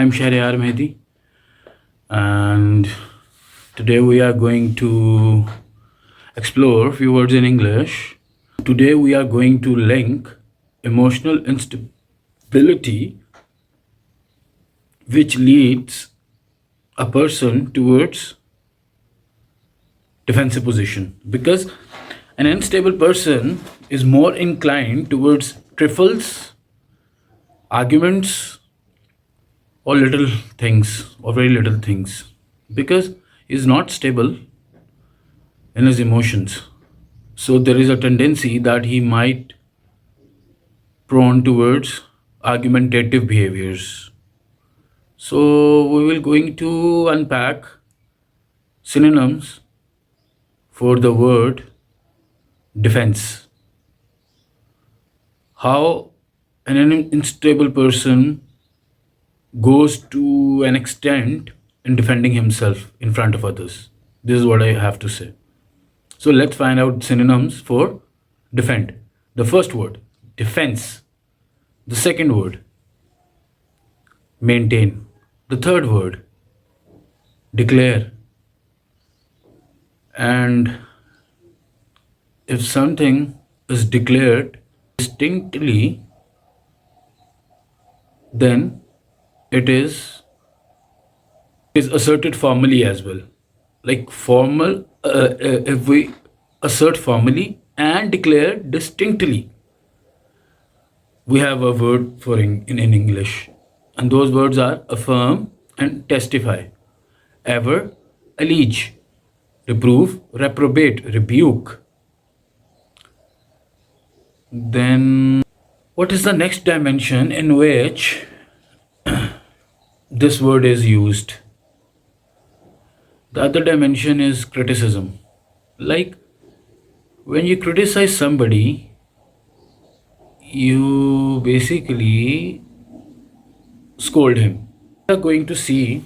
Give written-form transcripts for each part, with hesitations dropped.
I'm Shahriyar Mehdi, and today we are going to explore a few words in English. Today we are going to link emotional instability, which leads a person towards defensive position, because an unstable person is more inclined towards trifles, arguments, or little things, or very little things, because he's not stable in his emotions. So there is a tendency that he might prone towards argumentative behaviors. So we will going to unpack synonyms for the word defense. How an unstable person goes to an extent in defending himself in front of others. This is what I have to say. So let's find out synonyms for defend. The first word, defense. The second word, maintain. The third word, declare. And if something is declared distinctly, then it is asserted formally as well. Like formal, if we assert formally and declare distinctly, we have a word for in English, and those words are affirm and testify, aver, allege, reprove, reprobate, rebuke. Then what is the next dimension in which this word is used? The other dimension is criticism. Like when you criticize somebody, you basically scold him. We are going to see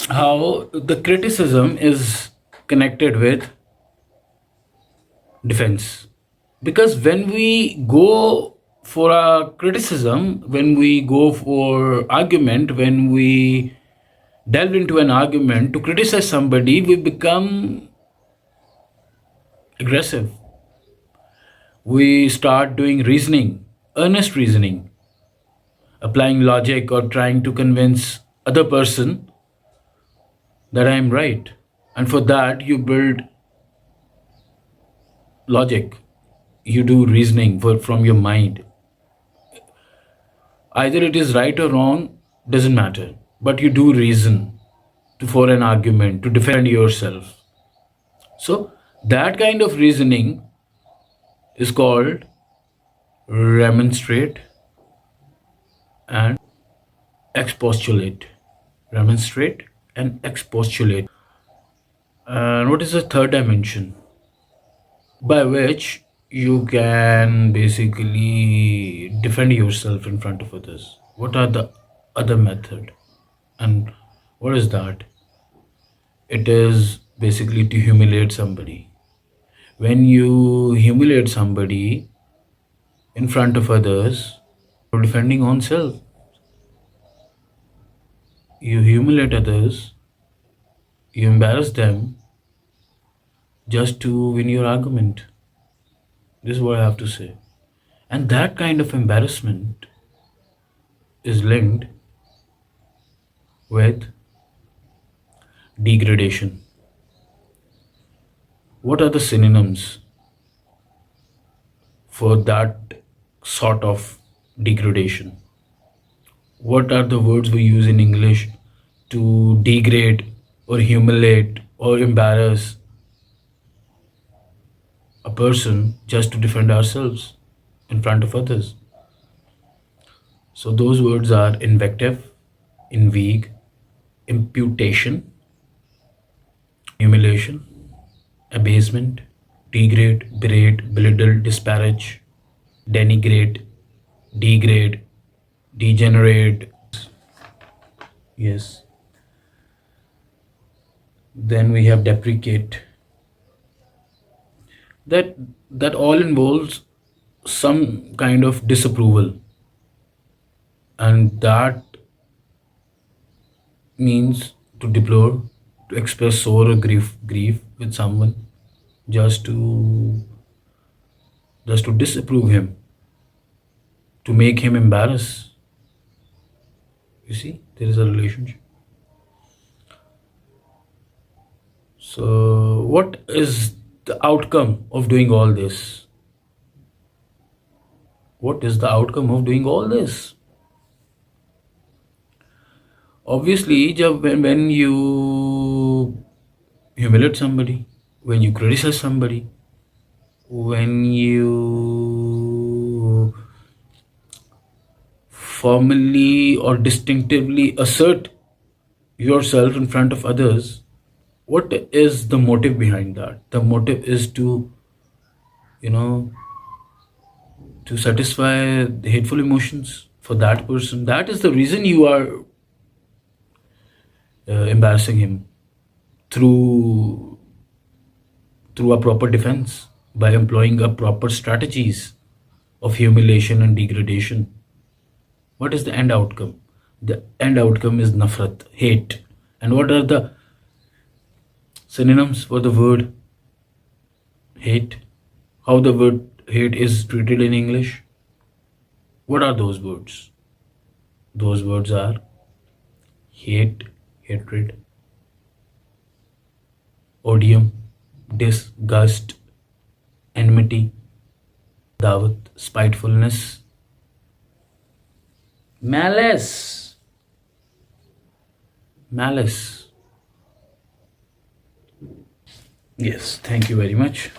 how the criticism is connected with defense. Because when we go for a criticism, when we go for argument, when we delve into an argument to criticize somebody, we become aggressive. We start doing reasoning, earnest reasoning, applying logic or trying to convince other person that I am right. And for that, you build logic. You do reasoning from your mind. Either it is right or wrong, doesn't matter. But you do reason for an argument, to defend yourself. So that kind of reasoning is called remonstrate and expostulate. Remonstrate and expostulate. And what is the third dimension by which you can basically defend yourself in front of others? What are the other method? And what is that? It is basically to humiliate somebody. When you humiliate somebody in front of others, you're defending on self. You humiliate others, you embarrass them just to win your argument. This is what I have to say. And that kind of embarrassment is linked with degradation. What are the synonyms for that sort of degradation? What are the words we use in English to degrade or humiliate or embarrass a person just to defend ourselves in front of others? So those words are invective, inveig, imputation, humiliation, abasement, degrade, berate, belittle, disparage, denigrate, degrade, degenerate. Yes. Then we have deprecate. That all involves some kind of disapproval, and that means to deplore, to express sorrow or grief with someone, just to disapprove him, to make him embarrass. You see, there is a relationship. So, what is the outcome of doing all this? What is the outcome of doing all this? Obviously, when you humiliate somebody, when you criticize somebody, when you formally or distinctively assert yourself in front of others, what is the motive behind that? The motive is to, you know, to satisfy the hateful emotions for that person. That is the reason you are embarrassing him through a proper defense, by employing a proper strategies of humiliation and degradation. What is the end outcome? The end outcome is nafrat, hate. And what are the synonyms for the word hate? How the word hate is treated in English? What are those words? Those words are hate, hatred, odium, disgust, enmity, dawat, spitefulness, malice. Malice. Yes, thank you very much.